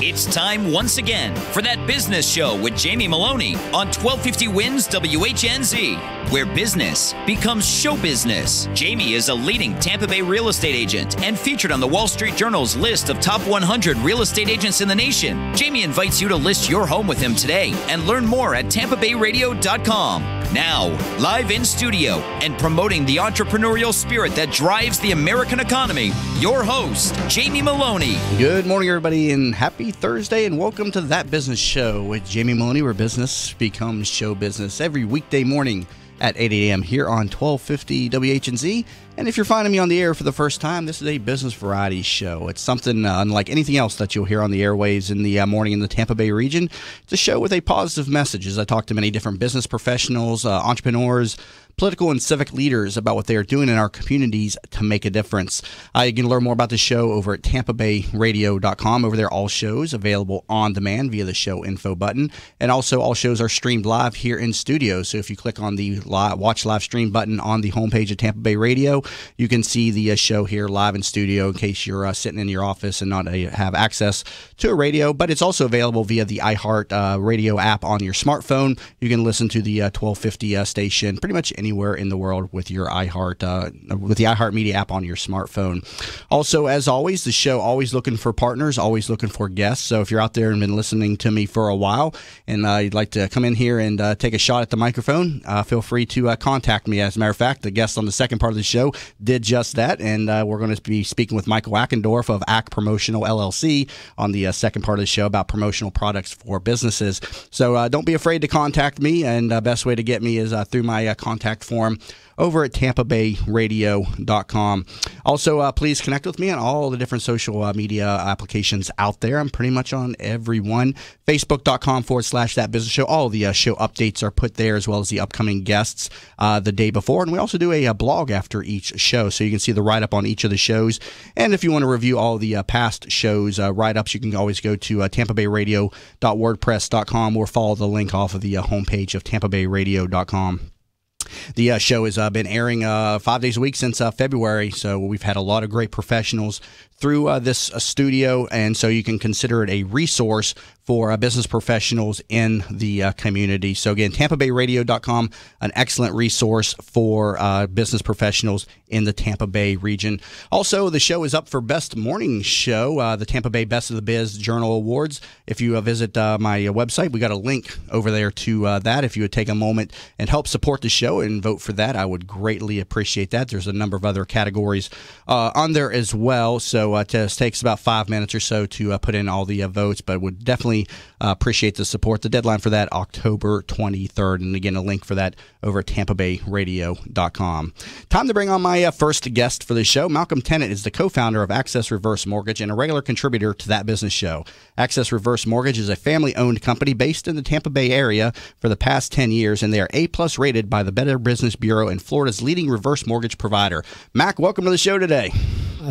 It's time once again for That Business Show with Jamie Maloney on 1250 Wins WHNZ, where business becomes show business. Jamie is a leading Tampa Bay real estate agent and featured on the Wall Street Journal's list of top 100 real estate agents in the nation. Jamie invites you to list your home with him today and learn more at tampabayradio.com. Now, live in studio and promoting the entrepreneurial spirit that drives the American economy, your host, Jamie Maloney. Good morning, everybody, and happy Thursday, and welcome to That Business Show with Jamie Maloney, where business becomes show business, every weekday morning at 8 a.m. here on 1250 WHNZ. And if you're finding me on the air for the first time, this is a business variety show. It's something unlike anything else that you'll hear on the airwaves in the morning in the Tampa Bay region. It's a show with a positive message as I talk to many different business professionals, entrepreneurs, political and civic leaders about what they are doing in our communities to make a difference. You can learn more about the show over at tampabayradio.com. Over there, all shows available on demand via the show info button. And also, all shows are streamed live here in studio. So if you click on the watch live stream button on the homepage of Tampa Bay Radio, you can see the show here live in studio in case you're sitting in your office and not have access to a radio. But it's also available via the iHeart Radio app on your smartphone. You can listen to the 1250 station pretty much anywhere in the world with your with the iHeartMedia app on your smartphone. Also, as always, the show always looking for partners, always looking for guests. So if you're out there and been listening to me for a while and you'd like to come in here and take a shot at the microphone, feel free to contact me. As a matter of fact, the guest on the second part of the show did just that, and we're going to be speaking with Michael Ackendorf of ACK Promotional LLC on the second part of the show about promotional products for businesses. So don't be afraid to contact me, and the best way to get me is through my contact form over at tampabayradio.com. Also, please connect with me on all the different social media applications out there. I'm pretty much on every one. Facebook.com/That Business Show. All the show updates are put there, as well as the upcoming guests the day before. And we also do a blog after each show, so you can see the write-up on each of the shows. And if you want to review all the past shows write-ups, you can always go to tampabayradio.wordpress.com or follow the link off of the homepage of tampabayradio.com. The show has been airing 5 days a week since February, so we've had a lot of great professionals through this studio, and so you can consider it a resource for business professionals in the community. So again, tampabayradio.com, an excellent resource for business professionals in the Tampa Bay region. Also, the show is up for Best Morning Show, the Tampa Bay Best of the Biz Journal Awards. If you visit my website, we got a link over there to that. If you would take a moment and help support the show and vote for that, I would greatly appreciate that. There's a number of other categories on there as well, so it just takes about 5 minutes or so to put in all the votes, but would definitely appreciate the support. The deadline for that, October 23rd, and again, a link for that over at tampabayradio.com. Time to bring on my first guest for the show. Malcolm Tennant is the co-founder of Access Reverse Mortgage and a regular contributor to That Business Show. Access Reverse Mortgage is a family-owned company based in the Tampa Bay area for the past 10 years, and they are A-plus rated by the Better Business Bureau and Florida's leading reverse mortgage provider. Mac, welcome to the show today.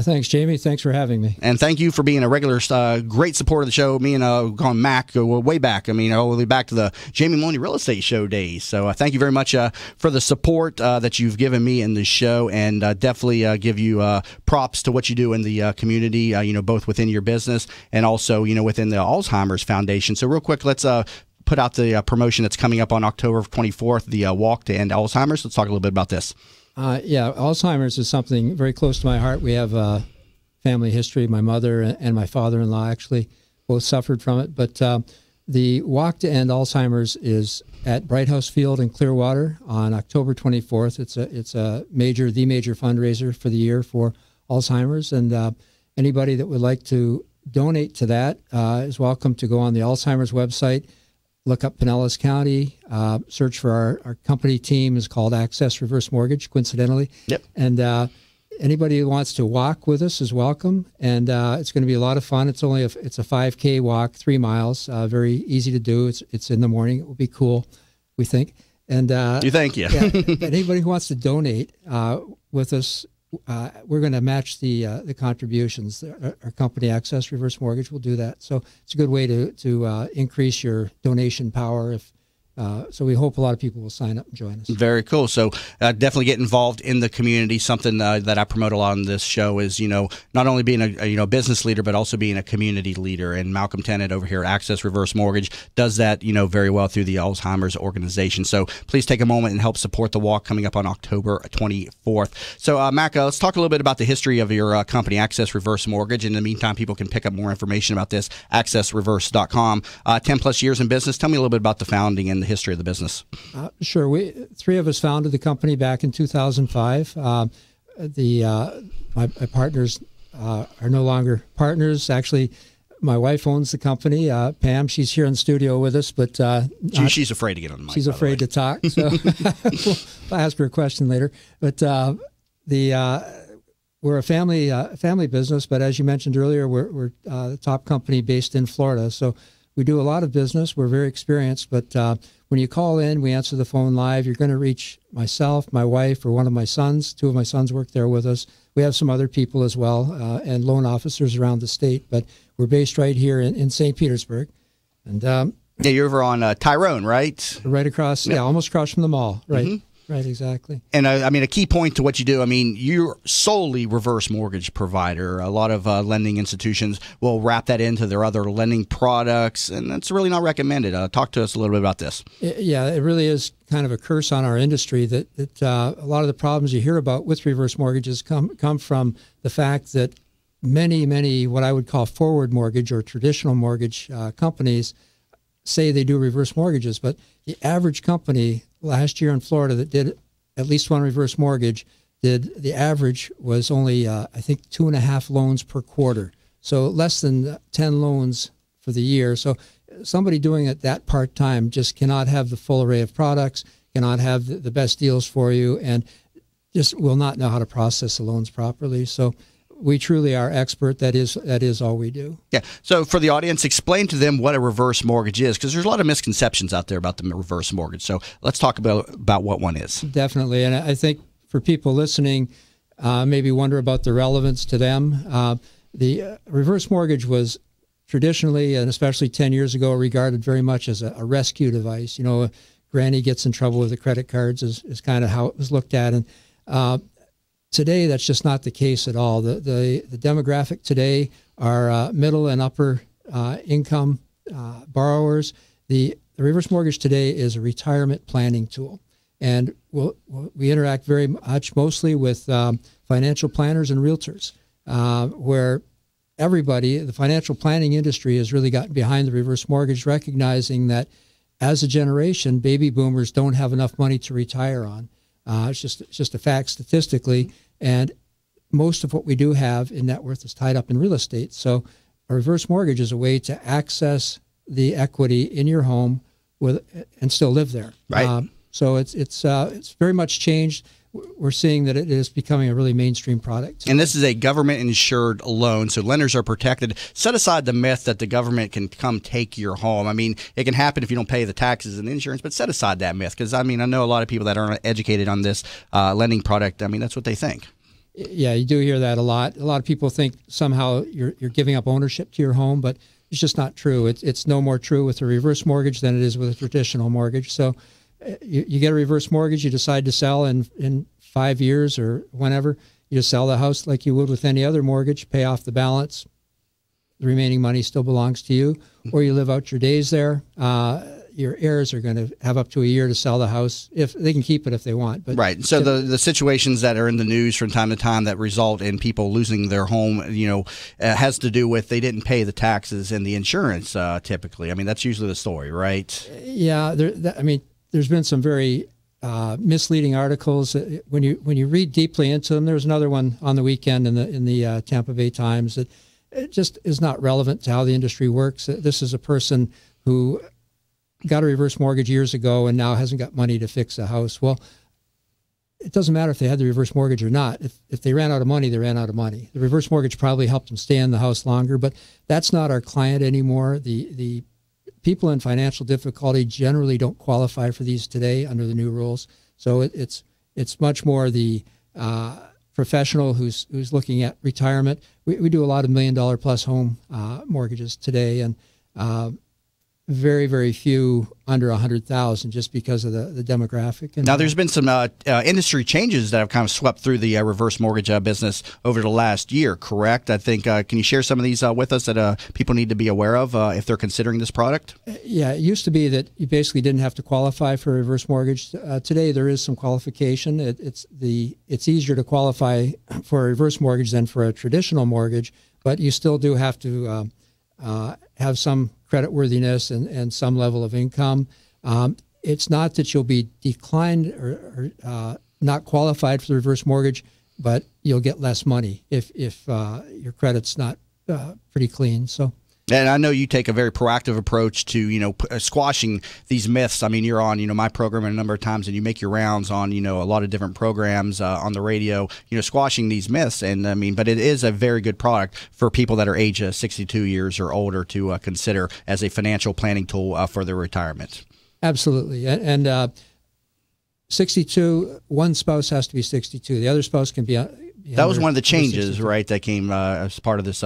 Thanks, Jamie. Thanks for having me. And thank you for being a regular, great supporter of the show. Me and going Mac go way back. I mean, all the way back to the Jamie Maloney Real Estate Show days. So thank you very much for the support that you've given me in the show, and definitely give you props to what you do in the community, both within your business and also, within the Alzheimer's Foundation. So real quick, let's put out the promotion that's coming up on October 24th, the Walk to End Alzheimer's. Let's talk a little bit about this. Alzheimer's is something very close to my heart. We have a family history. My mother and my father-in-law actually both suffered from it. But the Walk to End Alzheimer's is at Bright House Field in Clearwater on October 24th. It's the major fundraiser for the year for Alzheimer's, and anybody that would like to donate to that is welcome to go on the Alzheimer's website. Look up Pinellas County, search for our company team is called Access Reverse Mortgage, coincidentally. Yep. And anybody who wants to walk with us is welcome, and it's going to be a lot of fun. It's a 5K walk, 3 miles, very easy to do. It's in the morning. It will be cool, we think. And you think, yeah. Anybody who wants to donate with us, we're going to match the contributions. Our company, Access Reverse Mortgage, will do that. So it's a good way to increase your donation power So we hope a lot of people will sign up and join us. Very cool. So definitely get involved in the community. Something that I promote a lot on this show is, not only being a business leader, but also being a community leader. And Malcolm Tennant over here at Access Reverse Mortgage does that, very well through the Alzheimer's organization. So please take a moment and help support the walk coming up on October 24th. So Mac, let's talk a little bit about the history of your company, Access Reverse Mortgage. In the meantime, people can pick up more information about this, accessreverse.com. 10 plus years in business. Tell me a little bit about the founding and the history of the business. Sure. We three of us founded the company back in 2005. My partners are no longer partners. Actually, my wife owns the company. Pam, she's here in the studio with us, but she's afraid to get on the mic. She's afraid to talk. So I'll ask her a question later. But we're a family business. But as you mentioned earlier, we're the top company based in Florida. So we do a lot of business. We're very experienced, but when you call in, we answer the phone live. You're going to reach myself, my wife, or one of my sons. Two of my sons work there with us. We have some other people as well, and loan officers around the state, but we're based right here in St. Petersburg. And you're over on Tyrone, right? Right across, almost across from the mall, right? Mm-hmm. Right, exactly. And a key point to what you do, you're solely reverse mortgage provider. A lot of lending institutions will wrap that into their other lending products, and that's really not recommended. Talk to us a little bit about this. Yeah, it really is kind of a curse on our industry that a lot of the problems you hear about with reverse mortgages come from the fact that many what I would call forward mortgage or traditional mortgage companies say they do reverse mortgages, but the average company last year in Florida that did at least one reverse mortgage, the average was only, I think, 2.5 loans per quarter. So less than 10 loans for the year. So somebody doing it that part-time just cannot have the full array of products, cannot have the best deals for you, and just will not know how to process the loans properly. So we truly are expert. That is all we do. Yeah. So for the audience, explain to them what a reverse mortgage is, because there's a lot of misconceptions out there about the reverse mortgage. So let's talk about what one is. Definitely. And I think for people listening, maybe wonder about the relevance to them. The reverse mortgage was traditionally, and especially 10 years ago, regarded very much as a rescue device. Granny gets in trouble with the credit cards is kind of how it was looked at. And today, that's just not the case at all. The demographic today are middle and upper income borrowers. The reverse mortgage today is a retirement planning tool. And we interact very much mostly with financial planners and realtors, where everybody, the financial planning industry has really gotten behind the reverse mortgage, recognizing that as a generation, baby boomers don't have enough money to retire on. It's just a fact statistically, and most of what we do have in net worth is tied up in real estate. So a reverse mortgage is a way to access the equity in your home and still live there. Right. So it's very much changed. We're seeing that it is becoming a really mainstream product. And this is a government-insured loan, so lenders are protected. Set aside the myth that the government can come take your home. It can happen if you don't pay the taxes and insurance, but set aside that myth, because, I know a lot of people that aren't educated on this lending product, that's what they think. Yeah, you do hear that a lot. A lot of people think somehow you're giving up ownership to your home, but it's just not true. It's no more true with a reverse mortgage than it is with a traditional mortgage. So you get a reverse mortgage, you decide to sell in 5 years or whenever, you just sell the house like you would with any other mortgage, pay off the balance, the remaining money still belongs to you, or you live out your days there. Your heirs are going to have up to a year to sell the house if they can keep it if they want. But right. So the situations that are in the news from time to time that result in people losing their home, has to do with they didn't pay the taxes and the insurance typically. That's usually the story, right? Yeah. There's been some very misleading articles. When you read deeply into them, there was another one on the weekend in the Tampa Bay Times that it just is not relevant to how the industry works. This is a person who got a reverse mortgage years ago and now hasn't got money to fix a house. Well, it doesn't matter if they had the reverse mortgage or not. If they ran out of money, they ran out of money. The reverse mortgage probably helped them stay in the house longer, but that's not our client anymore. The people in financial difficulty generally don't qualify for these today under the new rules. So it's much more the professional who's looking at retirement. We do a lot of $1 million+ home mortgages today, and very, very few under 100,000 just because of the demographic. And now, there's been some industry changes that have kind of swept through the reverse mortgage business over the last year, correct? I think, can you share some of these with us that people need to be aware of if they're considering this product? Yeah, it used to be that you basically didn't have to qualify for a reverse mortgage. Today, there is some qualification. It's easier to qualify for a reverse mortgage than for a traditional mortgage, but you still do have to have some creditworthiness and some level of income. It's not that you'll be declined or not qualified for the reverse mortgage, but you'll get less money if your credit's not pretty clean. So. And I know you take a very proactive approach to, squashing these myths. I mean, you're on, my program a number of times, and you make your rounds on, a lot of different programs on the radio, squashing these myths. And but it is a very good product for people that are age 62 years or older to consider as a financial planning tool for their retirement. Absolutely. And 62, one spouse has to be 62. The other spouse can be that was one of the changes, right, that came as part of this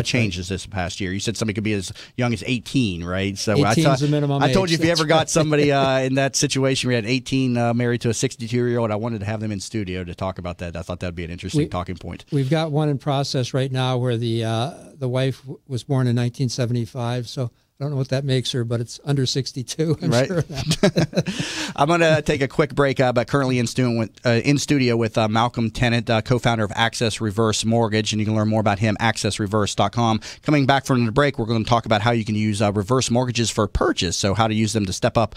changes this past year. You said somebody could be as young as 18, right? So 18 is the minimum age. I told you if you ever got somebody in that situation, we had 18 married to a 62-year-old, I wanted to have them in studio to talk about that. I thought that would be an interesting talking point. We've got one in process right now where the wife was born in 1975, so I don't know what that makes her, but it's under 62. I'm right. Sure of that. I'm going to take a quick break, but currently in studio with Malcolm Tennant, co-founder of Access Reverse Mortgage, and you can learn more about him, accessreverse.com. Coming back from the break, we're going to talk about how you can use reverse mortgages for purchase, so how to use them to step up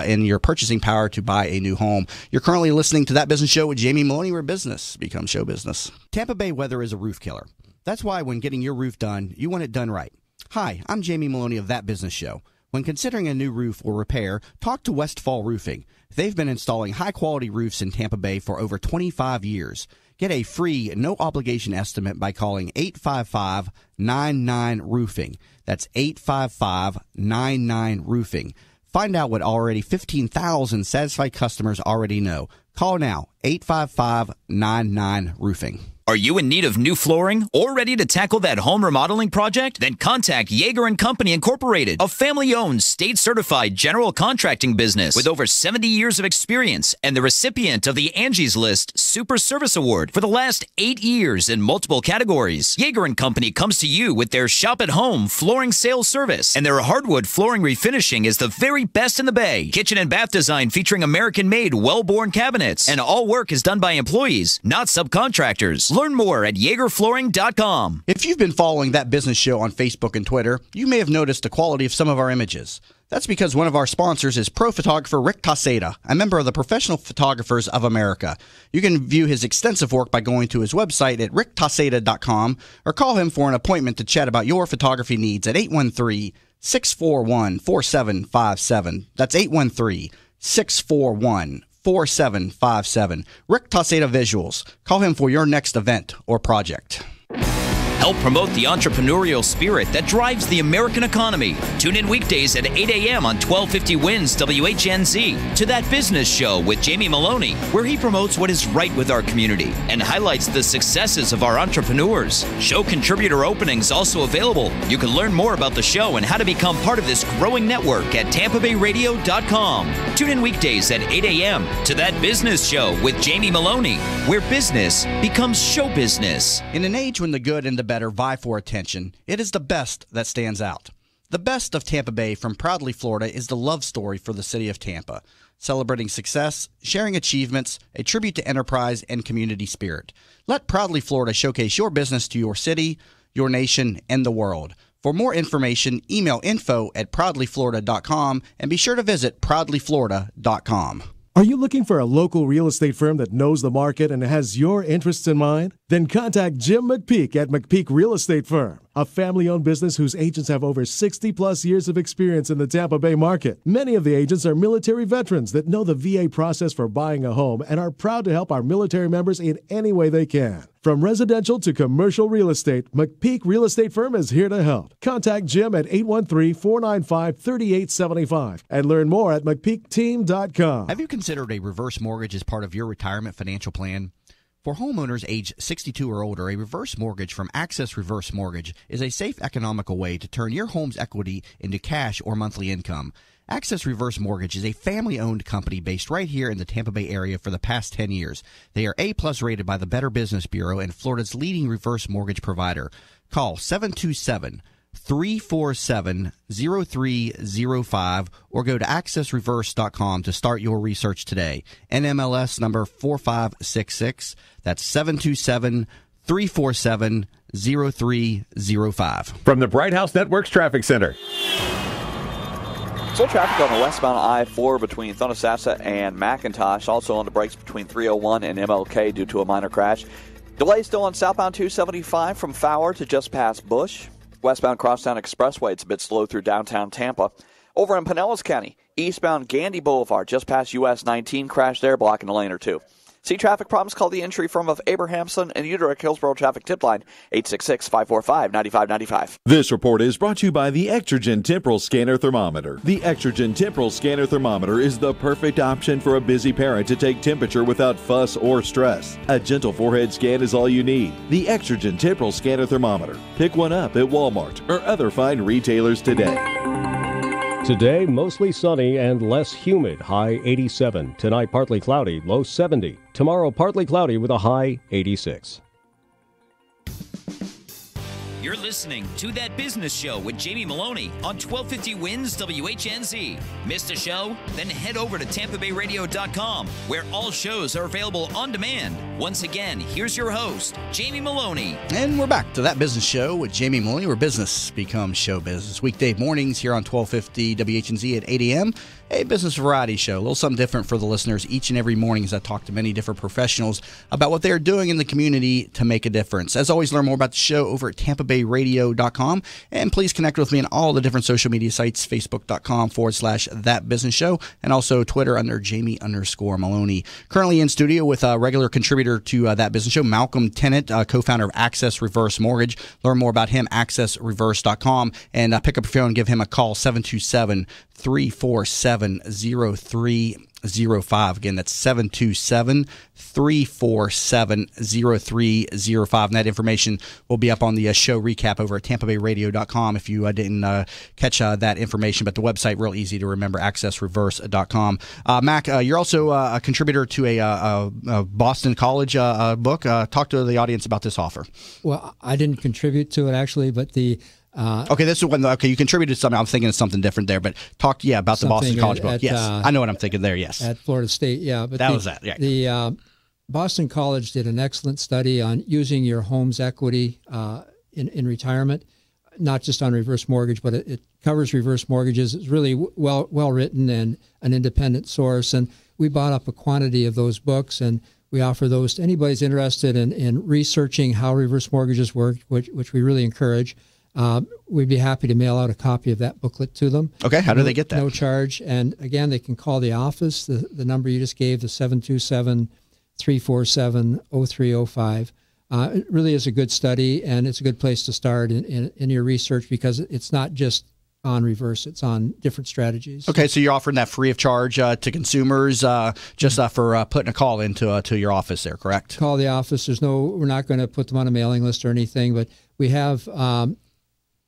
in your purchasing power to buy a new home. You're currently listening to That Business Show with Jamie Maloney, where business becomes show business. Tampa Bay weather is a roof killer. That's why when getting your roof done, you want it done right. Hi, I'm Jamie Maloney of That Business Show. When considering a new roof or repair, talk to Westfall Roofing. They've been installing high-quality roofs in Tampa Bay for over 25 years. Get a free, no-obligation estimate by calling 855-99-ROOFING. That's 855-99-ROOFING. Find out what already 15,000 satisfied customers already know. Call now, 855-99-ROOFING. Are you in need of new flooring or ready to tackle that home remodeling project? Then contact Yeager & Company Incorporated, a family-owned, state-certified general contracting business with over 70 years of experience and the recipient of the Angie's List Super Service Award for the last 8 years in multiple categories. Yeager & Company comes to you with their shop-at-home flooring sales service, and their hardwood flooring refinishing is the very best in the Bay. Kitchen and bath design featuring American-made, well-born cabinets, and all work is done by employees, not subcontractors. Learn more at YeagerFlooring.com. If you've been following That Business Show on Facebook and Twitter, you may have noticed the quality of some of our images. That's because one of our sponsors is pro photographer Rick Taseda, a member of the Professional Photographers of America. You can view his extensive work by going to his website at ricktaseda.com or call him for an appointment to chat about your photography needs at 813-641-4757. That's 813-641-4757. 4757. Rick Taseda Visuals. Call him for your next event or project. Help promote the entrepreneurial spirit that drives the American economy. Tune in weekdays at 8 a.m. on 1250 WINS WHNZ to That Business Show with Jamie Maloney, where he promotes what is right with our community and highlights the successes of our entrepreneurs. Show contributor openings also available. You can learn more about the show and how to become part of this growing network at TampaBayRadio.com. Tune in weekdays at 8 a.m. to That Business Show with Jamie Maloney, where business becomes show business. In an age when the good and the better vie for attention, it is the best that stands out. The best of Tampa Bay from Proudly Florida is the love story for the city of Tampa, celebrating success, sharing achievements, a tribute to enterprise and community spirit. Let Proudly Florida showcase your business to your city, your nation, and the world. For more information, email info@proudlyflorida.com and be sure to visit proudlyflorida.com. Are you looking for a local real estate firm that knows the market and has your interests in mind? Then contact Jim McPeak at McPeak Real Estate Firm, a family-owned business whose agents have over 60-plus years of experience in the Tampa Bay market. Many of the agents are military veterans that know the VA process for buying a home and are proud to help our military members in any way they can. From residential to commercial real estate, McPeak Real Estate Firm is here to help. Contact Jim at 813-495-3875 and learn more at McPeakTeam.com. Have you considered a reverse mortgage as part of your retirement financial plan? For homeowners age 62 or older, a reverse mortgage from Access Reverse Mortgage is a safe, economical way to turn your home's equity into cash or monthly income. Access Reverse Mortgage is a family-owned company based right here in the Tampa Bay area for the past 10 years. They are A-plus rated by the Better Business Bureau and Florida's leading reverse mortgage provider. Call 727-347-0305 or go to accessreverse.com to start your research today. NMLS number 4566. That's 727-347-0305. From the Bright House Networks Traffic Center. Slow traffic on the westbound I-4 between Thunasassa and McIntosh. Also on the brakes between 301 and MLK due to a minor crash. Delay still on southbound 275 from Fowler to just past Bush. Westbound Crosstown Expressway, it's a bit slow through downtown Tampa. Over in Pinellas County, eastbound Gandy Boulevard, just past US 19, crash there, blocking a lane or two. See traffic problems? Call the entry firm of Abrahamson and Uderick Hillsborough Traffic Tip Line, 866-545-9595. This report is brought to you by the Extragen Temporal Scanner Thermometer. The Extragen Temporal Scanner Thermometer is the perfect option for a busy parent to take temperature without fuss or stress. A gentle forehead scan is all you need. The Extragen Temporal Scanner Thermometer. Pick one up at Walmart or other fine retailers today. Today, mostly sunny and less humid, high 87. Tonight, partly cloudy, low 70. Tomorrow, partly cloudy with a high 86. You're listening to That Business Show with Jamie Maloney on 1250 Wins WHNZ. Missed a show? Then head over to TampaBayRadio.com, where all shows are available on demand. Once again, here's your host, Jamie Maloney. And we're back to That Business Show with Jamie Maloney, where business becomes show business. Weekday mornings here on 1250 WHNZ at 8 a.m. A business variety show, a little something different for the listeners each and every morning as I talk to many different professionals about what they are doing in the community to make a difference. As always, learn more about the show over at TampaBayRadio.com, and please connect with me on all the different social media sites, Facebook.com/That Business Show, and also Twitter under Jamie_Maloney. Currently in studio with a regular contributor to That Business Show, Malcolm Tennant, co-founder of Access Reverse Mortgage. Learn more about him, accessreverse.com, and pick up your phone and give him a call, 727-347-0305. Again, that's 727-347-0305. And that information will be up on the show recap over at TampaBayRadio.com if you didn't catch that information. But the website, real easy to remember, accessreverse.com. Mac, you're also a contributor to a Boston College book. Talk to the audience about this offer. Well, I didn't contribute to it, actually, but the... okay, this is when. Okay, you contributed something. I'm thinking of something different there, but talk, about the Boston College book. Yes, I know what I'm thinking there. Yes, at Florida State. Yeah, but that was that. Yeah, the Boston College did an excellent study on using your home's equity in retirement, not just on reverse mortgage, but it covers reverse mortgages. It's really well written and an independent source. And we bought up a quantity of those books, and we offer those to anybody who's interested in researching how reverse mortgages work, which we really encourage. We'd be happy to mail out a copy of that booklet to them. Okay, how do they get that? No charge. And again, they can call the office, the number you just gave, the 727-347-0305. It really is a good study, and it's a good place to start in your research because it's not just on reverse, it's on different strategies. Okay, so you're offering that free of charge to consumers just for putting a call into to your office there, correct? Call the office. We're not going to put them on a mailing list or anything, but we have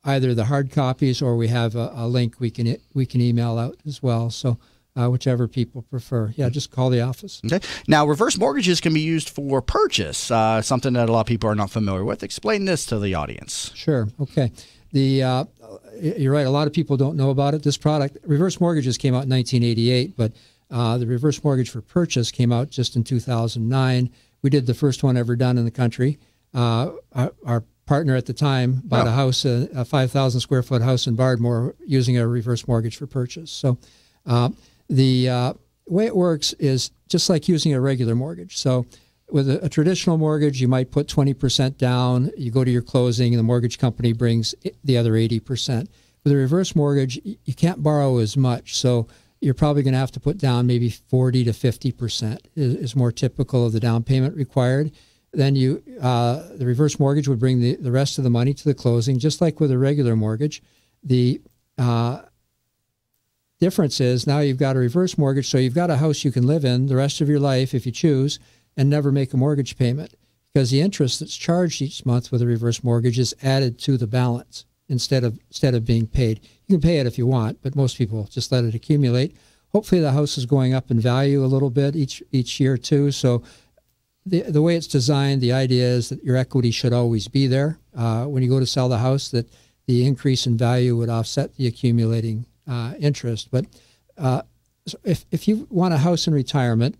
either the hard copies or we have a link we can email out as well. So whichever people prefer. Yeah, just call the office. Okay. Now, reverse mortgages can be used for purchase, something that a lot of people are not familiar with. Explain this to the audience. Sure. Okay. You're right. A lot of people don't know about it. This product, reverse mortgages, came out in 1988, but the reverse mortgage for purchase came out just in 2009. We did the first one ever done in the country. Our partner at the time bought a house, a 5,000 square foot house in Bardmore, using a reverse mortgage for purchase. So the way it works is just like using a regular mortgage. So with a traditional mortgage, you might put 20% down. You go to your closing, and the mortgage company brings the other 80%. With a reverse mortgage, you can't borrow as much. So you're probably going to have to put down maybe 40 to 50% is more typical of the down payment required. Then the reverse mortgage would bring the rest of the money to the closing, just like with a regular mortgage. The difference is now you've got a reverse mortgage, so you've got a house you can live in the rest of your life if you choose. and never make a mortgage payment, because the interest that's charged each month with a reverse mortgage is added to the balance instead of being paid. You can pay it if you want, but most people just let it accumulate. Hopefully the house is going up in value a little bit each year too. So the way it's designed, the idea is that your equity should always be there. When you go to sell the house, that the increase in value would offset the accumulating interest. But so if you want a house in retirement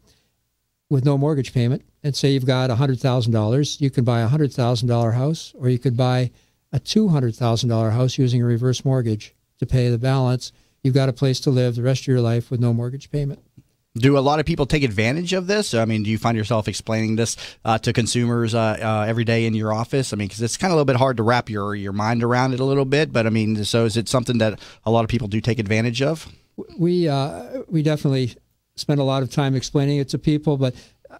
with no mortgage payment, and say you've got $100,000, you can buy a $100,000 house, or you could buy a $200,000 house using a reverse mortgage to pay the balance. You've got a place to live the rest of your life with no mortgage payment. Do a lot of people take advantage of this? I mean, do you find yourself explaining this to consumers every day in your office? I mean, because it's kind of a little bit hard to wrap your mind around it a little bit. But I mean, so is it something that a lot of people do take advantage of? We definitely spend a lot of time explaining it to people, but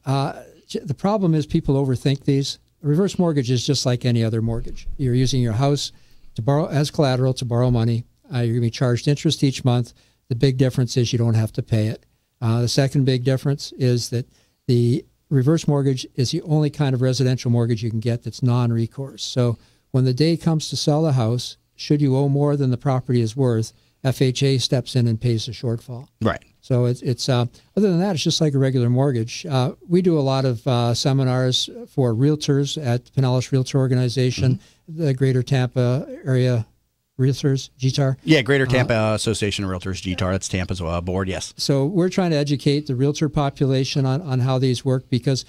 the problem is people overthink these. A reverse mortgage is just like any other mortgage. You're using your house to borrow as collateral to borrow money. You're going to be charged interest each month. The big difference is you don't have to pay it. The second big difference is that the reverse mortgage is the only kind of residential mortgage you can get that's non-recourse. So when the day comes to sell the house, should you owe more than the property is worth, FHA steps in and pays the shortfall. Right. So it's other than that, it's just like a regular mortgage. We do a lot of seminars for realtors at the Pinellas Realtor Organization, the Greater Tampa Area Realtors, GTAR. Yeah, Greater Tampa Association of Realtors, GTAR. That's Tampa's board, yes. So we're trying to educate the realtor population on how these work, because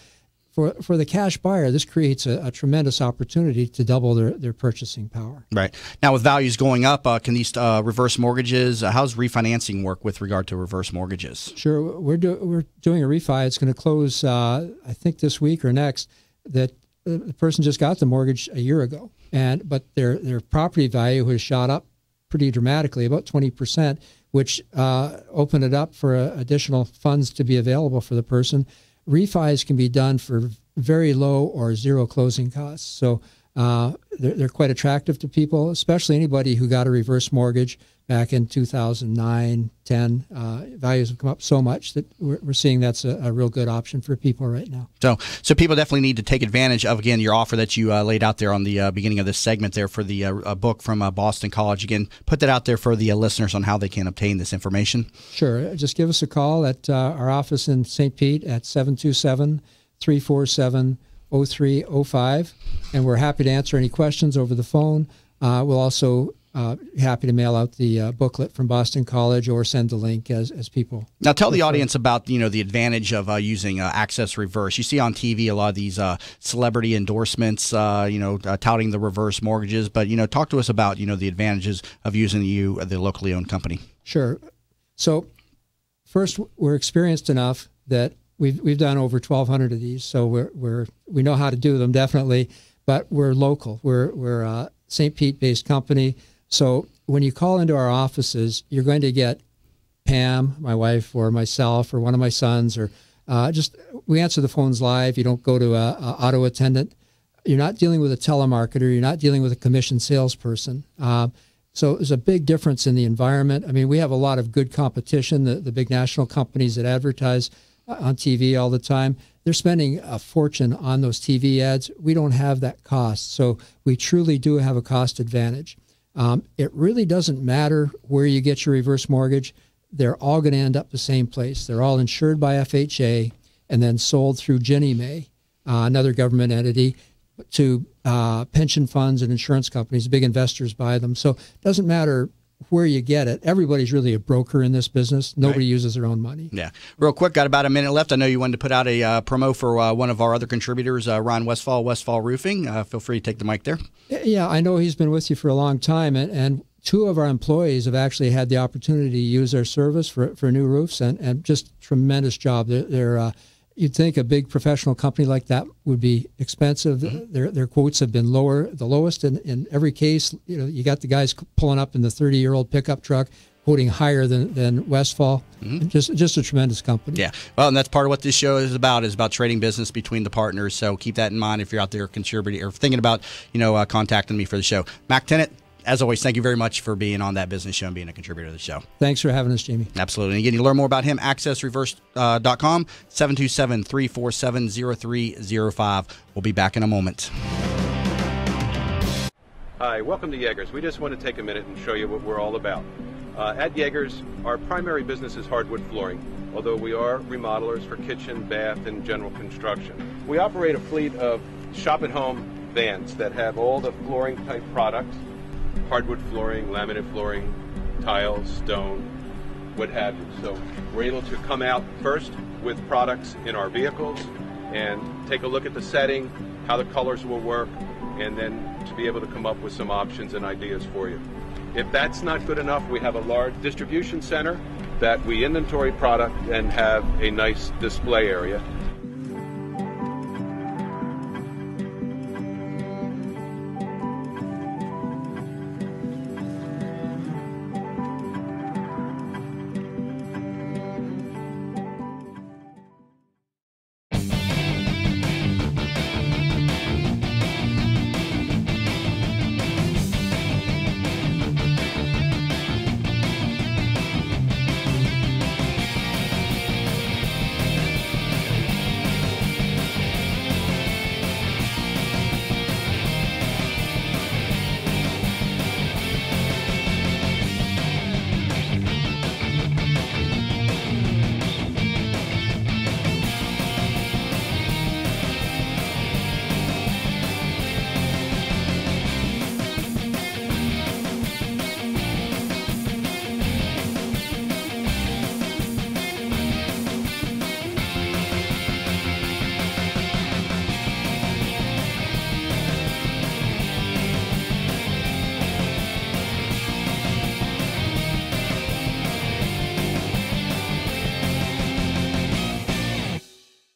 for the cash buyer, this creates a tremendous opportunity to double their purchasing power. Right. Now, with values going up, can these reverse mortgages, how's refinancing work with regard to reverse mortgages? Sure. We're doing a refi. It's going to close, I think, this week or next, that the person just got the mortgage a year ago, but their property value has shot up pretty dramatically, about 20%, which opened it up for additional funds to be available for the person. Refis can be done for very low or zero closing costs. So they're quite attractive to people, especially anybody who got a reverse mortgage back in 2009, 10. Values have come up so much that we're seeing that's a real good option for people right now. So people definitely need to take advantage of, again, your offer that you laid out there on the beginning of this segment there for the book from Boston College. Again, put that out there for the listeners on how they can obtain this information. Sure. Just give us a call at our office in St. Pete at 727-347-0305, and we're happy to answer any questions over the phone. We'll also happy to mail out the booklet from Boston College or send the link as people. Now, tell the audience about the advantage of using Access Reverse. You see on TV a lot of these celebrity endorsements, touting the reverse mortgages. But talk to us about the advantages of using the locally owned company. Sure. So first, we're experienced enough that we've done over 1,200 of these, so we know how to do them definitely. But we're local. We're a St. Pete-based company. So when you call into our offices, you're going to get Pam, my wife, or myself, or one of my sons, or we answer the phones live. You don't go to a auto attendant. You're not dealing with a telemarketer. You're not dealing with a commissioned salesperson. So there's a big difference in the environment. I mean, we have a lot of good competition. The big national companies that advertise on TV all the time, they're spending a fortune on those TV ads. We don't have that cost. So we truly do have a cost advantage. It really doesn't matter where you get your reverse mortgage. They're all going to end up the same place. They're all insured by FHA and then sold through Ginnie Mae, another government entity, to pension funds and insurance companies. Big investors buy them. So it doesn't matter where you get it. Everybody's really a broker in this business. Nobody uses their own money. Yeah. Real quick, got about a minute left. I know you wanted to put out a promo for one of our other contributors, Ron Westfall Roofing. Feel free to take the mic there. Yeah, I know he's been with you for a long time, and two of our employees have actually had the opportunity to use our service for new roofs, and just tremendous job. You'd think a big professional company like that would be expensive. Mm-hmm. Their quotes have been the lowest in every case. You got the guys pulling up in the 30-year-old pickup truck, quoting higher than Westfall. Mm-hmm. Just a tremendous company. Yeah. Well, and that's part of what this show is about trading business between the partners. So keep that in mind if you're out there contributing or thinking about contacting me for the show. Mac Tennant, as always, thank you very much for being on That Business Show and being a contributor to the show. Thanks for having us, Jamie. Absolutely. And again, you learn more about him, accessreverse.com, 727-347-0305. We'll be back in a moment. Hi, welcome to Yeager's. We just want to take a minute and show you what we're all about. At Yeager's, our primary business is hardwood flooring, although we are remodelers for kitchen, bath, and general construction. We operate a fleet of shop-at-home vans that have all the flooring-type products, hardwood flooring, laminate flooring, tiles, stone, what have you. So we're able to come out first with products in our vehicles and take a look at the setting, how the colors will work, and then to be able to come up with some options and ideas for you. If that's not good enough, we have a large distribution center that we inventory product and have a nice display area.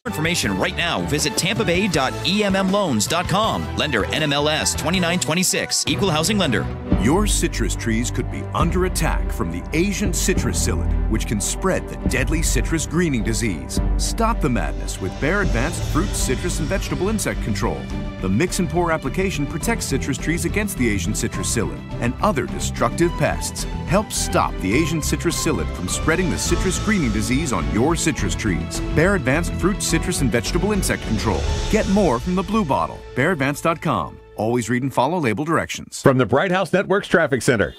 Information right now. Visit tampabay.emmloans.com. Lender NMLS 2926. Equal housing lender. Your citrus trees could be under attack from the Asian citrus psyllid, which can spread the deadly citrus greening disease. Stop the madness with Bayer Advanced Fruit, Citrus, and Vegetable Insect Control. The mix and pour application protects citrus trees against the Asian citrus psyllid and other destructive pests. Help stop the Asian citrus psyllid from spreading the citrus greening disease on your citrus trees. Bayer Advanced Fruit, Citrus, and Vegetable Insect Control. Get more from the blue bottle. BayerAdvanced.com. Always read and follow label directions. From the Bright House Networks Traffic Center.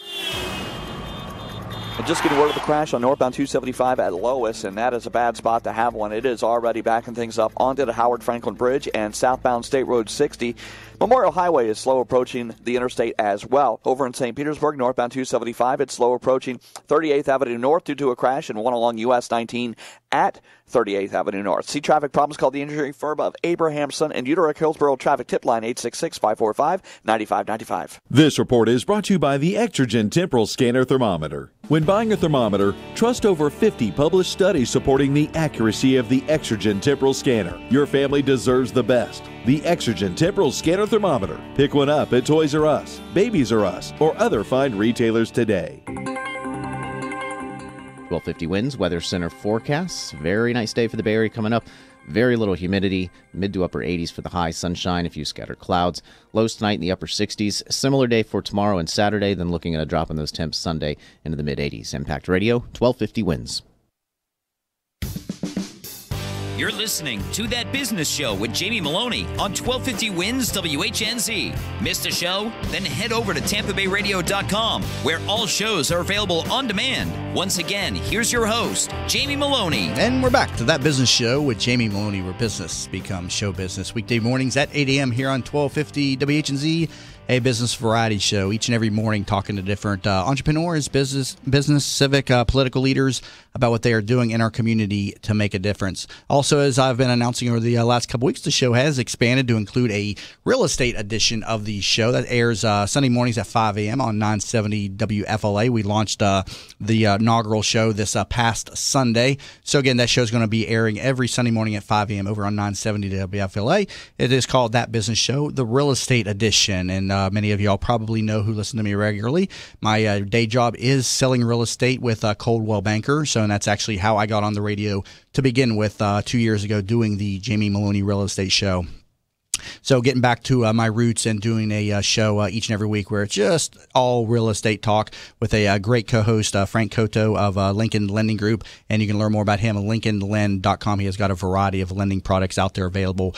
And just getting word of the crash on northbound 275 at Lois, and that is a bad spot to have one. It is already backing things up onto the Howard Franklin Bridge and southbound State Road 60. Memorial Highway is slow approaching the interstate as well. Over in St. Petersburg, northbound 275, it's slow approaching 38th Avenue North due to a crash, and one along US 19 at 38th Avenue North. See traffic problems, call the engineering firm of Abrahamson and Utrecht Hillsborough Traffic Tip Line 866-545-9595. This report is brought to you by the Extragen Temporal Scanner Thermometer. When buying a thermometer, trust over 50 published studies supporting the accuracy of the Extragen Temporal Scanner. Your family deserves the best. The Extragen Temporal Scanner Thermometer. Pick one up at Toys R Us, Babies R Us, or other fine retailers today. 1250 winds, Weather Center forecasts. Very nice day for the Bay Area coming up. Very little humidity, mid to upper 80s for the high, sunshine, a few scattered clouds. Lows tonight in the upper 60s. Similar day for tomorrow and Saturday, then looking at a drop in those temps Sunday into the mid 80s. Impact Radio, 1250 winds. You're listening to That Business Show with Jamie Maloney on 1250 Wins WHNZ. Missed a show? Then head over to TampaBayRadio.com, where all shows are available on demand. Once again, here's your host, Jamie Maloney. And we're back to That Business Show with Jamie Maloney, where business becomes show business. Weekday mornings at 8 a.m. here on 1250 WHNZ. A business variety show each and every morning, talking to different entrepreneurs, business, civic, political leaders about what they are doing in our community to make a difference. Also, as I've been announcing over the last couple weeks, the show has expanded to include a real estate edition of the show that airs Sunday mornings at 5 a.m. on 970 WFLA. We launched the inaugural show this past Sunday. So again, that show is going to be airing every Sunday morning at 5 a.m. over on 970 WFLA. It is called That Business Show, the real estate edition, and many of y'all probably know who listen to me regularly. My day job is selling real estate with Coldwell Banker, and that's actually how I got on the radio to begin with 2 years ago, doing the Jamie Maloney Real Estate Show. So getting back to my roots and doing a show each and every week where it's just all real estate talk with a great co-host, Frank Cotto of Lincoln Lending Group. And you can learn more about him at lincolnlend.com. He has got a variety of lending products out there available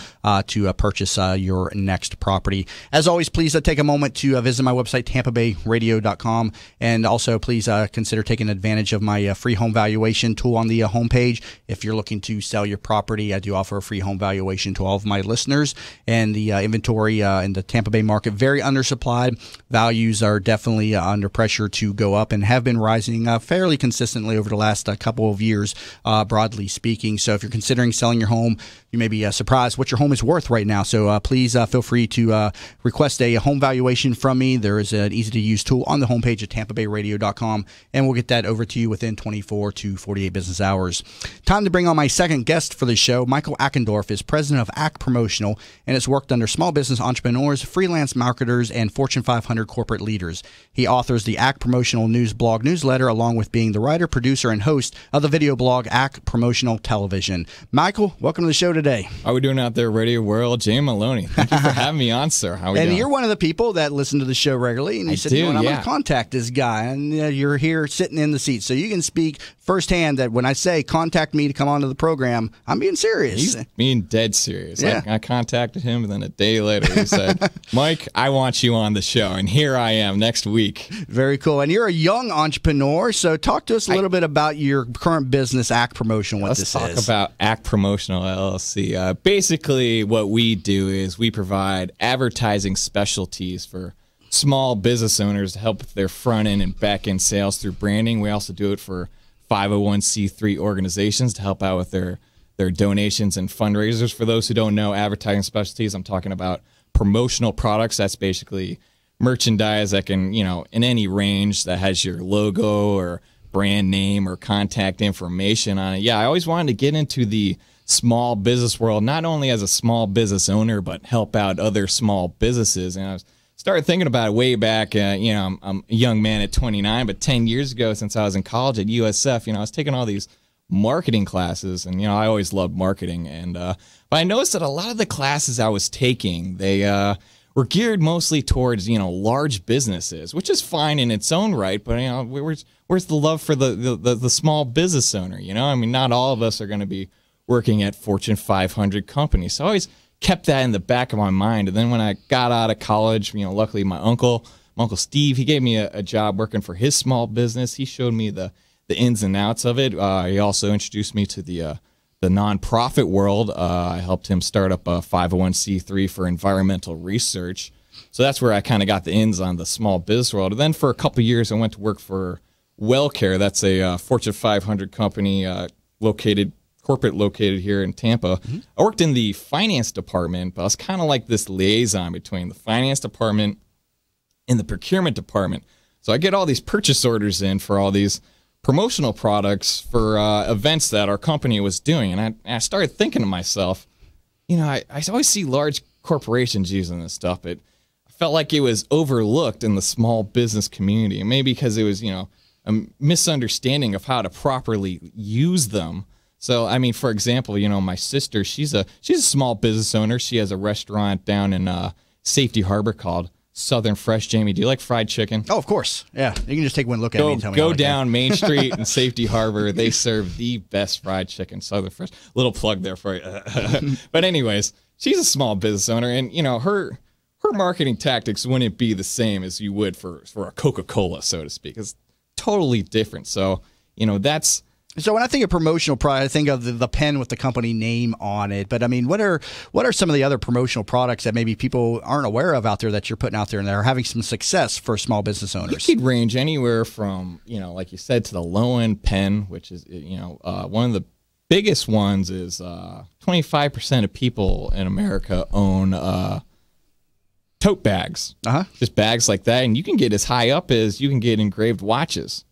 to purchase your next property. As always, please take a moment to visit my website, tampabayradio.com. And also, please consider taking advantage of my free home valuation tool on the homepage. If you're looking to sell your property, I do offer a free home valuation to all of my listeners. And the inventory in the Tampa Bay market, very undersupplied. Values are definitely under pressure to go up and have been rising fairly consistently over the last couple of years, broadly speaking. So if you're considering selling your home, you may be surprised what your home is worth right now. So please feel free to request a home valuation from me. There is an easy-to-use tool on the homepage at tampabayradio.com, and we'll get that over to you within 24 to 48 business hours. Time to bring on my second guest for the show. Michael Ackendorf is president of ACK Promotional, and has worked under small business entrepreneurs, freelance marketers, and Fortune 500 corporate leaders. He authors the ACK Promotional News blog newsletter, along with being the writer, producer, and host of the video blog ACK Promotional Television. Michael, welcome to the show today. How are we doing out there, Radio World? Jamie Maloney, thank you for having me on, sir. How are we doing? And you're one of the people that listen to the show regularly, and you said, I'm going to contact this guy, and you're here sitting in the seat, so you can speak firsthand that when I say contact me to come onto the program, I'm being serious. He's being dead serious. Yeah. I contacted him, and then a day later he said, Mike, I want you on the show, and here I am next week. Very cool. And you're a young entrepreneur, so talk to us a little bit about your current business, ACK Promotional, Let's talk about ACK Promotional LLC. Basically, what we do is we provide advertising specialties for small business owners to help with their front end and back end sales through branding. We also do it for 501c3 organizations to help out with their donations and fundraisers. For those who don't know advertising specialties, I'm talking about promotional products. That's basically merchandise that can, in any range that has your logo or brand name or contact information on it. Yeah, I always wanted to get into the small business world, not only as a small business owner, but help out other small businesses. And I started thinking about it way back. I'm a young man at 29, but 10 years ago, since I was in college at USF, I was taking all these marketing classes, and I always loved marketing. And but I noticed that a lot of the classes I was taking, they were geared mostly towards large businesses, which is fine in its own right. But where's the love for the small business owner? Not all of us are going to be working at Fortune 500 companies. So I always kept that in the back of my mind. And then when I got out of college, luckily my uncle Steve, he gave me a job working for his small business. He showed me the ins and outs of it. He also introduced me to the nonprofit world. I helped him start up a 501c3 for environmental research. So that's where I kind of got the ins on the small business world. And then for a couple of years, I went to work for WellCare. That's a Fortune 500 company corporate located here in Tampa. Mm-hmm. I worked in the finance department, but I was kind of like this liaison between the finance department and the procurement department. So I get all these purchase orders in for all these promotional products for events that our company was doing. And I started thinking to myself, I always see large corporations using this stuff, but I felt like it was overlooked in the small business community. And maybe because it was, a misunderstanding of how to properly use them. So, for example, my sister, she's a small business owner. She has a restaurant down in Safety Harbor called Southern Fresh. Jamie, do you like fried chicken? Oh, of course. Yeah. You can just take one look at me and tell me. Go down Main Street in Safety Harbor. They serve the best fried chicken, Southern Fresh. Little plug there for you. But anyways, she's a small business owner, and, her marketing tactics wouldn't be the same as you would for a Coca-Cola, so to speak. It's totally different. So, that's... So when I think of promotional product, I think of the pen with the company name on it. But what are some of the other promotional products that maybe people aren't aware of out there that you're putting out there and that are having some success for small business owners? It could range anywhere from, like you said, to the low-end pen, which is, one of the biggest ones is 25% of people in America own tote bags. Just bags like that. And you can get as high up as you can get engraved watches.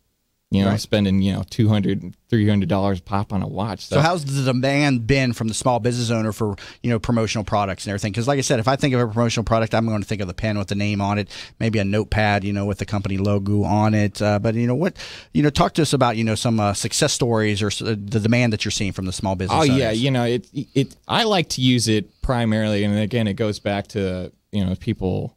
You know, Right. spending, $200, $300 pop on a watch. So how's the demand been from the small business owner for, promotional products and everything? Because like I said, if I think of a promotional product, I'm going to think of the pen with the name on it, maybe a notepad, with the company logo on it. But talk to us about, some success stories or the demand that you're seeing from the small business owners. Yeah, I like to use it primarily, and again, it goes back to, people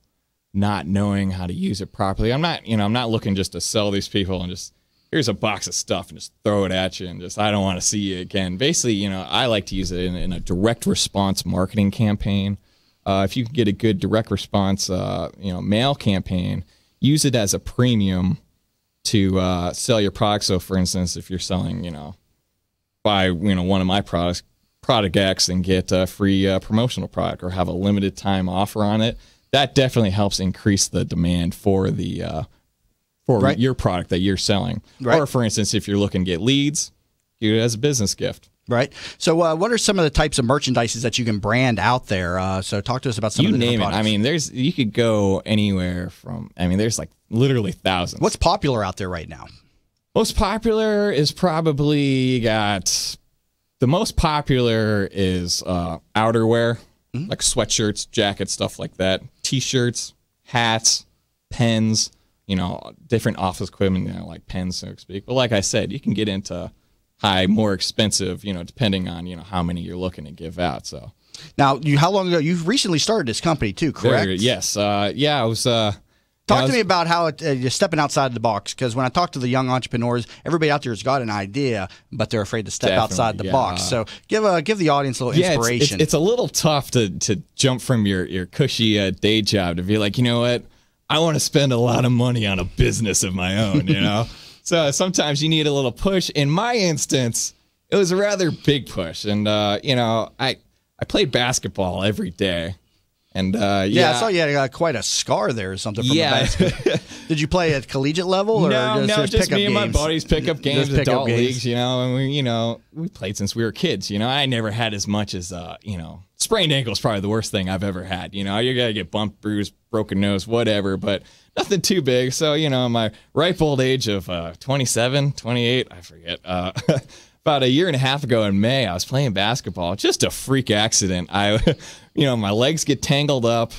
not knowing how to use it properly. I'm not looking just to sell these people and just, here's a box of stuff and just throw it at you and just, I don't want to see you again. Basically, I like to use it in a direct response marketing campaign. If you can get a good direct response, mail campaign, use it as a premium to sell your product. So for instance, if you're selling, buy, one of my products, Product X, and get a free promotional product or have a limited time offer on it, that definitely helps increase the demand for the, Right. your product that you're selling. Right. Or, for instance, if you're looking to get leads, do it as a business gift. Right. So what are some of the types of merchandises that you can brand out there? So talk to us about some of the different products. I mean, you could go anywhere from, there's like literally thousands. What's popular out there right now? Most popular is probably the most popular is outerwear, like sweatshirts, jackets, stuff like that, T-shirts, hats, pens, different office equipment, like pens, so to speak. But like I said, you can get into high, more expensive, depending on, how many you're looking to give out. So now, how long ago? You've recently started this company too, correct? Yes. I was. Talk to me about how you're stepping outside the box, because when I talk to the young entrepreneurs, everybody out there has got an idea, but they're afraid to step outside the box. So give the audience a little inspiration. It's a little tough to jump from your cushy day job to be like, you know what? I want to spend a lot of money on a business of my own, So sometimes you need a little push. In my instance, it was a rather big push. And, I played basketball every day. And I saw you had quite a scar there or something from the basketball. Did you play at collegiate level? Or No, just me and my games? buddies, pickup games, Just pickup adult games. leagues, and we played since we were kids. I never had as much as, sprained ankle is probably the worst thing I've ever had. You got to get bumped, bruised, broken nose, whatever, but nothing too big. So, my ripe old age of 27, 28, I forget, about a year and a half ago in May, I was playing basketball. Just a freak accident. My legs get tangled up,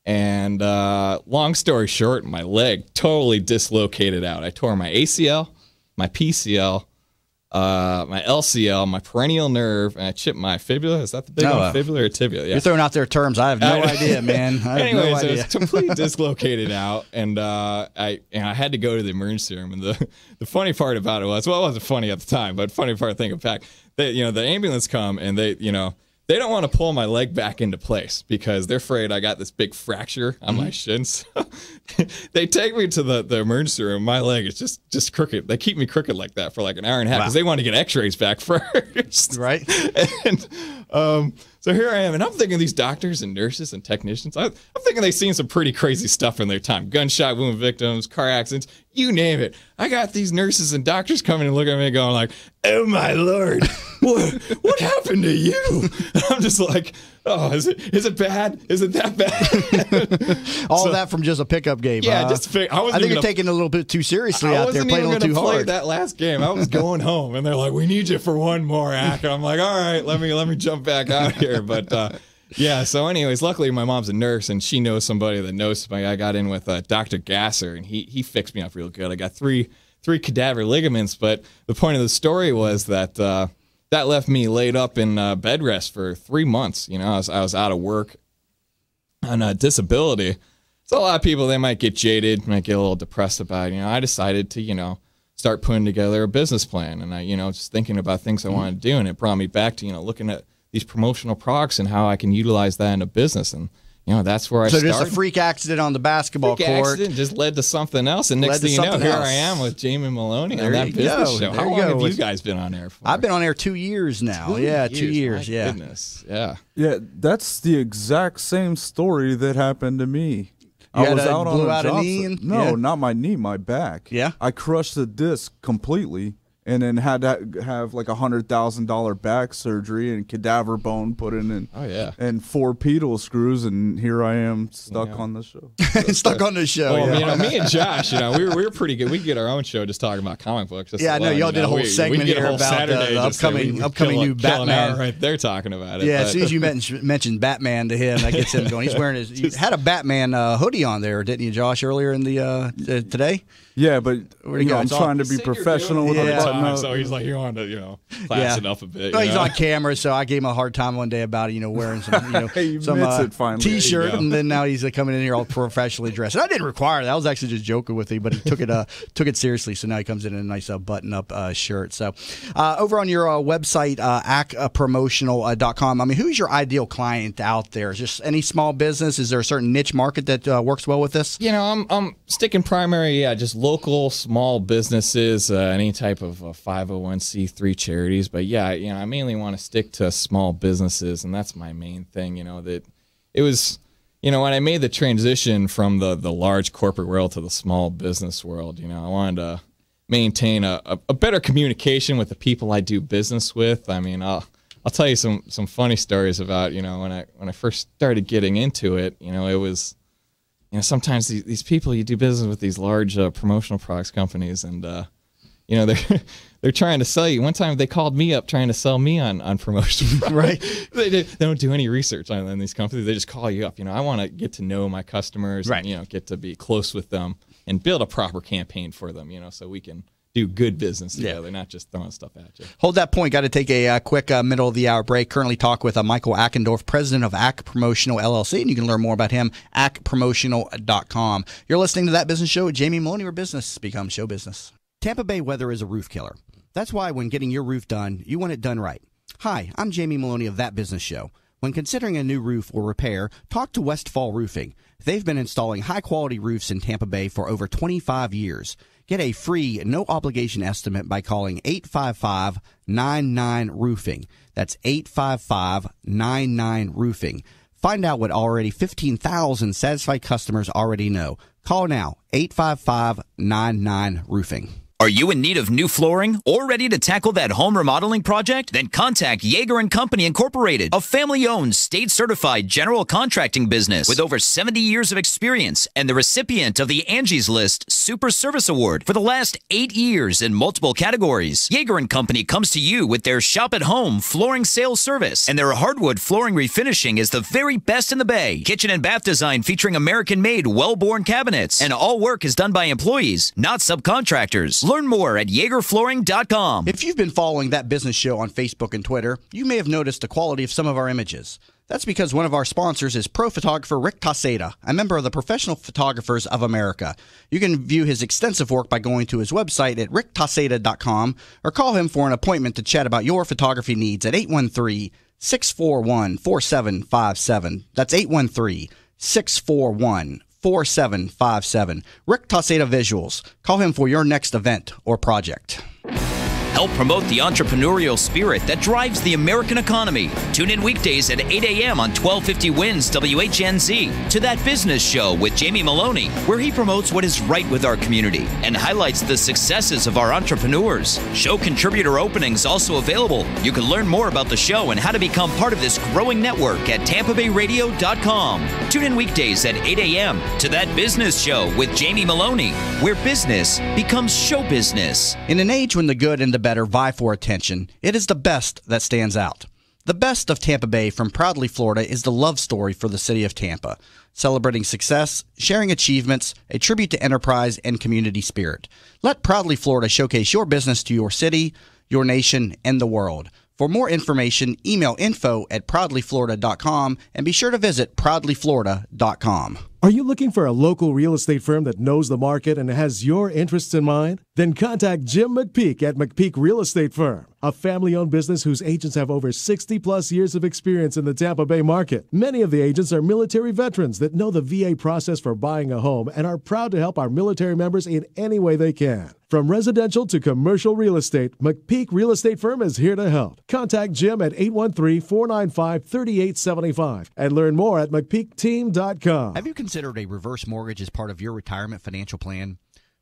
and long story short, my leg totally dislocated out. I tore my ACL, my PCL, my LCL, my perennial nerve, and I chipped my fibula. Is that the big one? Fibula or tibia? Yeah. You're throwing out there terms. I have no idea, man. I have no idea. It was completely dislocated out, and I had to go to the emergency room. And the funny part about it was, well, it wasn't funny at the time, but funny part, thinking back, the ambulance come and they don't want to pull my leg back into place because they're afraid I got this big fracture on my shins. They take me to the emergency room. My leg is just crooked. They keep me crooked like that for like an hour and a half because they want to get x-rays back first. Right. And so here I am, and I'm thinking these doctors and nurses and technicians, I'm thinking they've seen some pretty crazy stuff in their time. Gunshot wound victims, car accidents, you name it. I got these nurses and doctors coming and looking at me going like, oh my Lord, what happened to you? And I'm just like, oh, is it bad? Is it that bad? All that from just a pickup game. Yeah, I think you're taking it a little bit too seriously out there, playing a little too hard. I wasn't even going to play that last game. I was going home, and they're like, we need you for one more act. And I'm like, all right, let me jump back out here. But so anyways, luckily my mom's a nurse, and she knows somebody that knows somebody. I got in with Dr. Gasser, and he fixed me up real good. I got three cadaver ligaments, but the point of the story was that that left me laid up in bed rest for 3 months. I was out of work on disability. So a lot of people, they might get jaded, might get a little depressed about it. I decided to, start putting together a business plan, and I, just thinking about things I wanted to do, and it brought me back to, looking at these promotional products and how I can utilize that in a business. And that's where I started. So just a freak accident on the basketball court. Accident just led to something else. And next thing you know, here I am with Jamie Maloney on that business show. How long have you guys been on air for? I've been on air 2 years now. 2 years. My goodness. Yeah. Yeah, that's the exact same story that happened to me. I was out on a job site. No, not my knee, my back. Yeah. I crushed the disc completely. and then had to have like $100,000 back surgery and cadaver bone put in, and 4 pedal screws, and here I am stuck on the show. Stuck on the show. Well, me and Josh, we were pretty good. We could get our own show just talking about comic books. I know y'all did a whole segment here about Saturday the upcoming new Batman. Right there, talking about it. Yeah, as soon as you mentioned Batman to him, that gets him going. He's wearing he had a Batman hoodie on there, didn't you, Josh? Earlier in the today. Yeah, but I'm trying to be professional with the button up. So he's like, you want to, class it up a bit. Well, he's on camera, so I gave him a hard time one day about wearing some, some T-shirt, and then now he's coming in here all professionally dressed. And I didn't require that. I was actually just joking with him, but he took it seriously. So now he comes in a nice button-up shirt. So over on your website, acpromotional.com, I mean, who's your ideal client out there? Just any small business? Is there a certain niche market that works well with this? I'm sticking primary, just local small businesses, any type of 501c3 charities. But I mainly want to stick to small businesses, and that's my main thing. That it was, when I made the transition from the large corporate world to the small business world, I wanted to maintain a better communication with the people I do business with. I mean, I'll tell you some funny stories about when I first started getting into it. It was. Sometimes these people, you do business with these large promotional products companies, and they're trying to sell you. One time they called me up trying to sell me on promotional products. Right. They don't do any research on these companies. They just call you up. I want to get to know my customers, right. And get to be close with them and build a proper campaign for them. So we can do good business together, not just throwing stuff at you. Hold that point. Got to take a quick middle of the hour break. Currently talk with Michael Ackendorf, president of ACK Promotional LLC, and you can learn more about him, ackpromotional.com. You're listening to That Business Show with Jamie Maloney, where business becomes show business. Tampa Bay weather is a roof killer. That's why when getting your roof done, you want it done right. Hi, I'm Jamie Maloney of That Business Show. When considering a new roof or repair, talk to Westfall Roofing. They've been installing high-quality roofs in Tampa Bay for over 25 years. Get a free, no-obligation estimate by calling 855-99-ROOFING. That's 855-99-ROOFING. Find out what already 15,000 satisfied customers already know. Call now, 855-99-ROOFING. Are you in need of new flooring or ready to tackle that home remodeling project? Then contact Yeager & Company Incorporated, a family-owned, state-certified general contracting business with over 70 years of experience and the recipient of the Angie's List Super Service Award for the last 8 years in multiple categories. Yeager & Company comes to you with their shop-at-home flooring sales service, and their hardwood flooring refinishing is the very best in the Bay. Kitchen and bath design featuring American-made, well-born cabinets, and all work is done by employees, not subcontractors. Learn more at YeagerFlooring.com. If you've been following That Business Show on Facebook and Twitter, you may have noticed the quality of some of our images. That's because one of our sponsors is pro photographer Rick Taseda, a member of the Professional Photographers of America. You can view his extensive work by going to his website at ricktaseda.com or call him for an appointment to chat about your photography needs at 813-641-4757. That's 813-641-4757. Rick Taseda Visuals. Call him for your next event or project. Help promote the entrepreneurial spirit that drives the American economy. Tune in weekdays at 8 a.m. on 1250 WINS WHNZ to That Business Show with Jamie Maloney, where he promotes what is right with our community and highlights the successes of our entrepreneurs. Show contributor openings also available. You can learn more about the show and how to become part of this growing network at TampaBayRadio.com. Tune in weekdays at 8 a.m. to That Business Show with Jamie Maloney, where business becomes show business. In an age when the good and the better vie for attention, it is the best that stands out. The best of Tampa Bay from Proudly Florida is the love story for the city of Tampa, celebrating success, sharing achievements, a tribute to enterprise and community spirit. Let Proudly Florida showcase your business to your city, your nation, and the world. For more information, email info@proudlyflorida.com and be sure to visit proudlyflorida.com. Are you looking for a local real estate firm that knows the market and has your interests in mind? Then contact Jim McPeak at McPeak Real Estate Firm, a family-owned business whose agents have over 60-plus years of experience in the Tampa Bay market. Many of the agents are military veterans that know the VA process for buying a home and are proud to help our military members in any way they can. From residential to commercial real estate, McPeak Real Estate Firm is here to help. Contact Jim at 813-495-3875 and learn more at McPeakTeam.com. Have you considered a reverse mortgage as part of your retirement financial plan?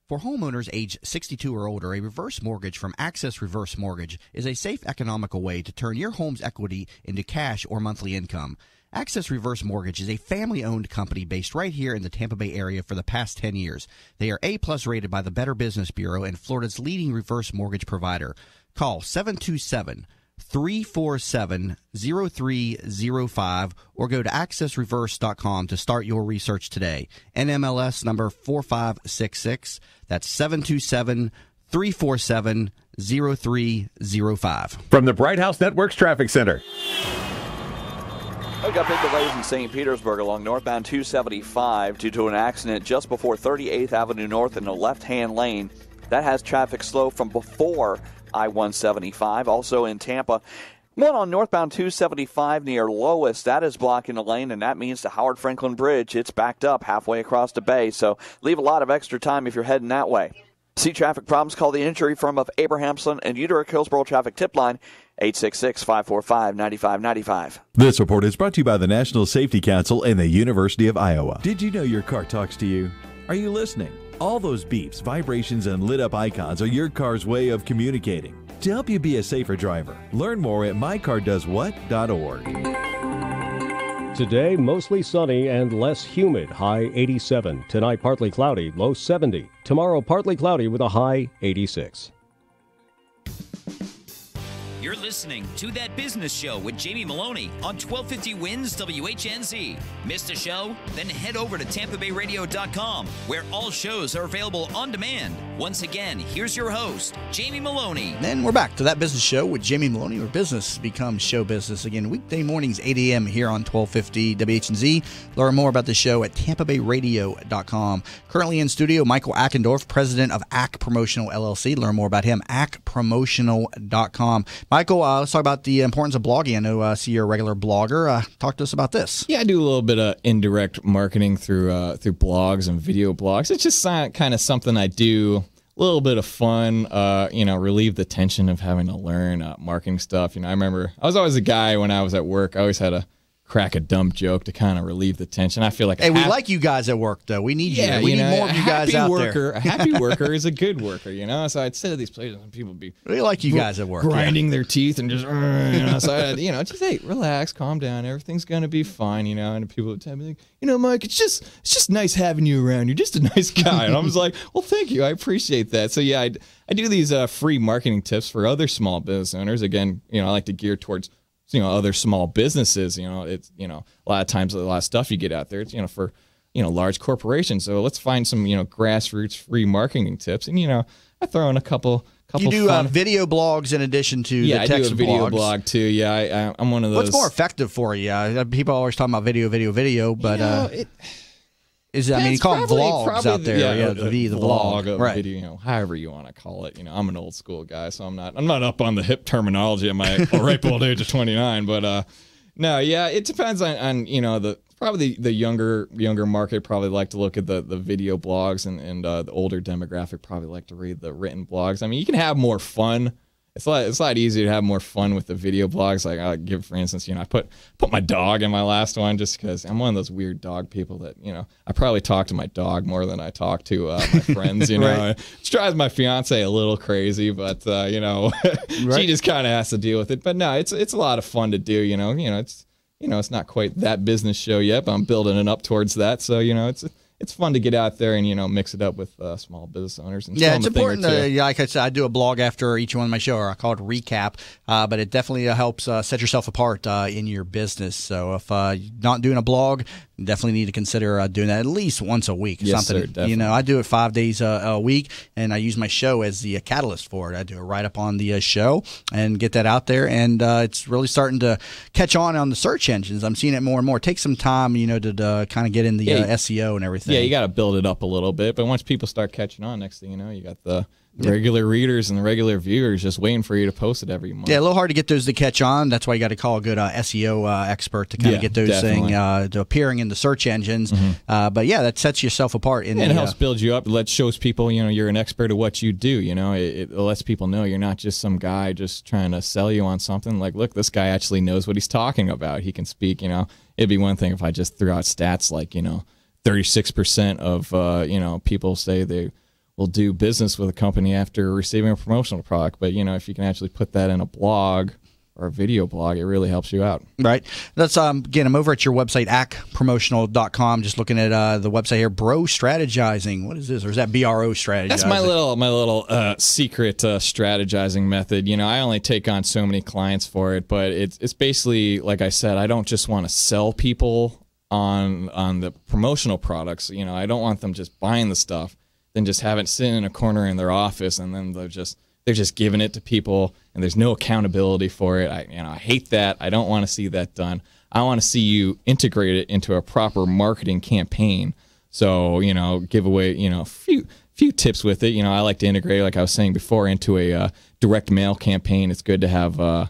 For homeowners age 62 or older, a reverse mortgage from Access Reverse Mortgage is a safe, economical way to turn your home's equity into cash or monthly income. Access Reverse Mortgage is a family-owned company based right here in the Tampa Bay area for the past 10 years. They are A-plus rated by the Better Business Bureau and Florida's leading reverse mortgage provider. Call 727-347-0305 or go to accessreverse.com to start your research today. NMLS number 4566. That's 727-347-0305. From the Bright House Networks Traffic Center. We got big delays in St. Petersburg along northbound 275 due to an accident just before 38th Avenue North in the left-hand lane. That has traffic slow from before I-175. Also in Tampa, one on northbound 275 near Lois. That is blocking the lane, and that means the Howard Franklin Bridge, it's backed up halfway across the bay. So leave a lot of extra time if you're heading that way. See traffic problems, call the injury firm of Abrahamson and Utica Hillsborough Traffic Tip Line, 866-545-9595. This report is brought to you by the National Safety Council and the University of Iowa. Did you know your car talks to you? Are you listening? All those beeps, vibrations, and lit-up icons are your car's way of communicating. To help you be a safer driver, learn more at mycardoeswhat.org. Today, mostly sunny and less humid, high 87. Tonight, partly cloudy, low 70. Tomorrow, partly cloudy with a high 86. You're listening to That Business Show with Jamie Maloney on 1250 Wins WHNZ. Missed a show? Then head over to TampaBayRadio.com, where all shows are available on demand. Once again, here's your host, Jamie Maloney. Then we're back to That Business Show with Jamie Maloney, where business becomes show business. Again, weekday mornings, 8 a.m. here on 1250 WHNZ. Learn more about the show at TampaBayRadio.com. Currently in studio, Michael Ackendorf, president of ACK Promotional LLC. Learn more about him, ACKPromotional.com. Michael, let's talk about the importance of blogging. I know see you're a regular blogger. Talk to us about this. Yeah, I do a little bit of indirect marketing through blogs and video blogs. It's just kind of something I do. A little bit of fun, relieve the tension of having to learn marketing stuff. I remember I was always a guy when I was at work. I always had to crack a dumb joke to kind of relieve the tension. I feel like we like you guys at work, though. We need you. We need more of you guys out there. A happy worker is a good worker, So I'd sit at these places and people would be we like you guys at work, grinding their teeth and just, so I, just hey, relax, calm down, everything's gonna be fine, And people would tell me, like, Mike, it's just nice having you around. You're just a nice guy, and I was like, well, thank you, I appreciate that. So yeah, I do these free marketing tips for other small business owners. Again, I like to gear towards other small businesses. It's a lot of times a lot of stuff you get out there, it's for large corporations. So let's find some grassroots free marketing tips, and I throw in a couple. You do video blogs in addition to the text I do a video blogs. blog too. Yeah, I'm one of those. What's more effective for you? People are always talking about video, but you call them vlogs out there. The vlog, right? Video, however you want to call it. I'm an old school guy, so I'm not up on the hip terminology at my ripe old age of 29. But no, yeah, it depends on the younger market probably like to look at the video blogs, and the older demographic probably like to read the written blogs. I mean, you can have more fun. It's a lot easier to have more fun with the video blogs. Like I give, for instance, I put my dog in my last one just because I'm one of those weird dog people that, I probably talk to my dog more than I talk to my friends, Right. It drives my fiance a little crazy, but, right. She just kind of has to deal with it. But no, it's a lot of fun to do, it's not quite that business show yet, but I'm building it up towards that. So, it's fun to get out there and, mix it up with small business owners. And it's important. Like I said, I do a blog after each one of my show, or I call it a recap, but it definitely helps set yourself apart in your business. So if you're not doing a blog, you definitely need to consider doing that at least once a week. Yes, something. Sir, definitely. I do it 5 days a week, and I use my show as the catalyst for it. I do a write-up on the show and get that out there, and it's really starting to catch on the search engines. I'm seeing it more and more. It takes some time, to kind of get in the SEO and everything. Yeah, you got to build it up a little bit, but once people start catching on, next thing you know, you got the regular readers and the regular viewers just waiting for you to post it every month. Yeah, a little hard to get those to catch on. That's why you got to call a good SEO expert to kind of get those things appearing in the search engines. Mm-hmm. But yeah, that sets yourself apart. It helps build you up. It shows people, you're an expert at what you do. It lets people know you're not just some guy just trying to sell you on something. Like, look, this guy actually knows what he's talking about. He can speak. It'd be one thing if I just threw out stats like 36% of people say they will do business with a company after receiving a promotional product. But, if you can actually put that in a blog or a video blog, it really helps you out. Right. That's again, I'm over at your website, acpromotional.com, just looking at the website here. Bro strategizing. What is this? Or is that BRO strategizing? That's my little secret strategizing method. I only take on so many clients for it, but it's basically, like I said, I don't just want to sell people on the promotional products. I don't want them just buying the stuff, then just have it sitting in a corner in their office, and then they're just giving it to people, and there's no accountability for it. I hate that. I don't want to see that done. I want to see you integrate it into a proper marketing campaign. So, give away, a few tips with it. I like to integrate, like I was saying before, into a direct mail campaign. It's good to have, I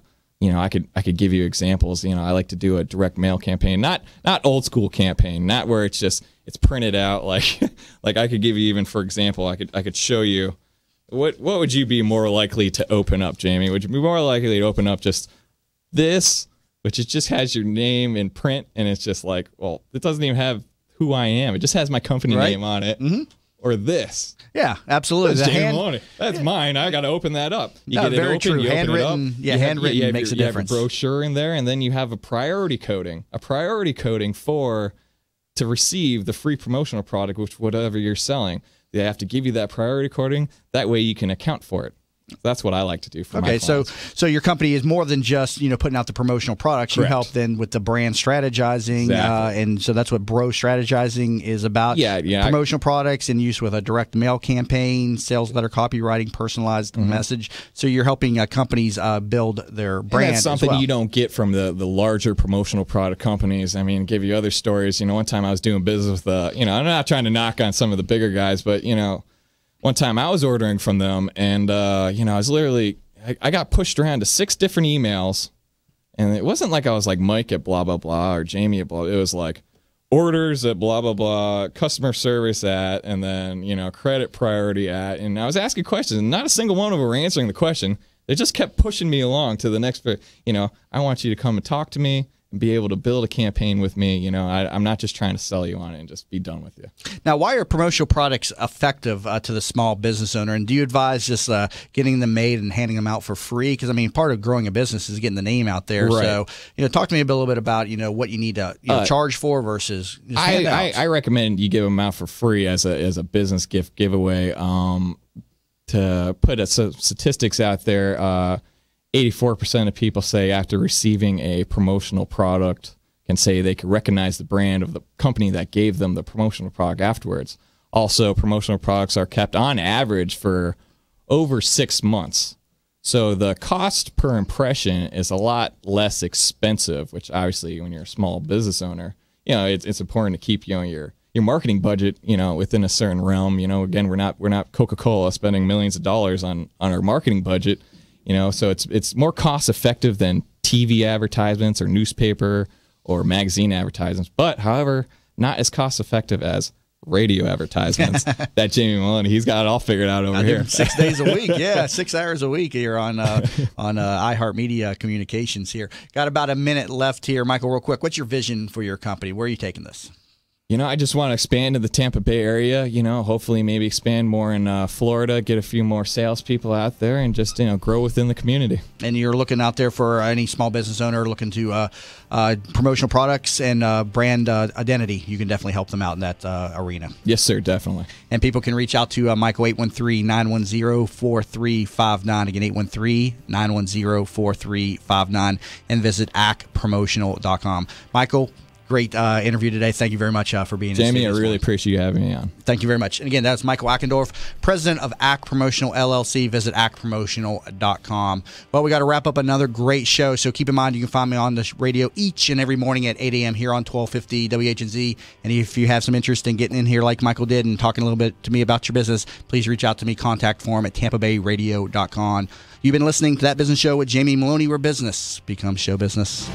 could give you examples. I like to do a direct mail campaign, not old school campaign, not where it's printed out. Like I could give you, even for example, I could show you. What would you be more likely to open up, Jamie? Would you be more likely to open up just this, which it just has your name in print, and it's just like, well, it doesn't even have who I am. It just has my company name on it. Mm-hmm. Or this. Yeah, absolutely. That's Jamie Maloney. That's mine. I got to open that up. You get it very open, true. you open it up. Handwritten makes a difference. You have a brochure in there, and then you have a priority coding. To receive the free promotional product, which whatever you're selling. They have to give you that priority coding. That way you can account for it. That's what I like to do for my clients. So your company is more than just putting out the promotional products. Correct. You help then with the brand strategizing, Exactly. and so that's what Bro strategizing is about. Yeah. Promotional products in use with a direct mail campaign, sales letter copywriting, personalized message. So you're helping companies build their brand. And that's something as well. you don't get from the larger promotional product companies. I mean, give you other stories. One time I was doing business with I'm not trying to knock on some of the bigger guys, but one time I was ordering from them, and I was literally I got pushed around to 6 different emails, and it wasn't like I was like Mike at blah blah blah or Jamie at blah. It was like orders at blah blah blah, customer service at, and then credit priority at, and I was asking questions, and not a single one of them were answering the question. They just kept pushing me along to the next. I want you to come and talk to me and be able to build a campaign with me. I'm not just trying to sell you on it and just be done with you. Now, why are promotional products effective to the small business owner? And do you advise just getting them made and handing them out for free? Because, part of growing a business is getting the name out there. Right. So, talk to me a little bit about, what you need to charge for versus just I recommend you give them out for free as a business gift giveaway. To put some statistics out there, 84% of people say after receiving a promotional product can say they could recognize the brand of the company that gave them the promotional product afterwards. Also, promotional products are kept on average for over 6 months. So the cost per impression is a lot less expensive, which obviously when you're a small business owner, it's important to keep your marketing budget, within a certain realm. Again, we're not Coca-Cola spending millions of dollars on our marketing budget. So it's more cost effective than TV advertisements or newspaper or magazine advertisements, but however, not as cost effective as radio advertisements. That Jamie Maloney, he's got it all figured out over here. 6 days a week, 6 hours a week here on iHeartMedia Communications here. Got about a minute left here. Michael, real quick, what's your vision for your company? Where are you taking this? I just want to expand in the Tampa Bay area, hopefully maybe expand more in Florida, get a few more salespeople out there, and just, grow within the community. And you're looking out there for any small business owner looking to promotional products and brand identity. You can definitely help them out in that arena. Yes, sir, definitely. And people can reach out to Michael, 813-910-4359. Again, 813-910-4359, and visit acpromotional.com. Michael, great interview today. Thank you very much for being Jamie, I really appreciate you having me on. Thank you very much. And again, that's Michael Ackendorf, president of ACK Promotional LLC. Visit acpromotional.com. Well, we got to wrap up another great show, so keep in mind you can find me on the radio each and every morning at 8 a.m. here on 1250 WHNZ. And if you have some interest in getting in here like Michael did and talking a little bit to me about your business, please reach out to me. Contact form at tampabayradio.com. You've been listening to That Business Show with Jamie Maloney, where business becomes show business.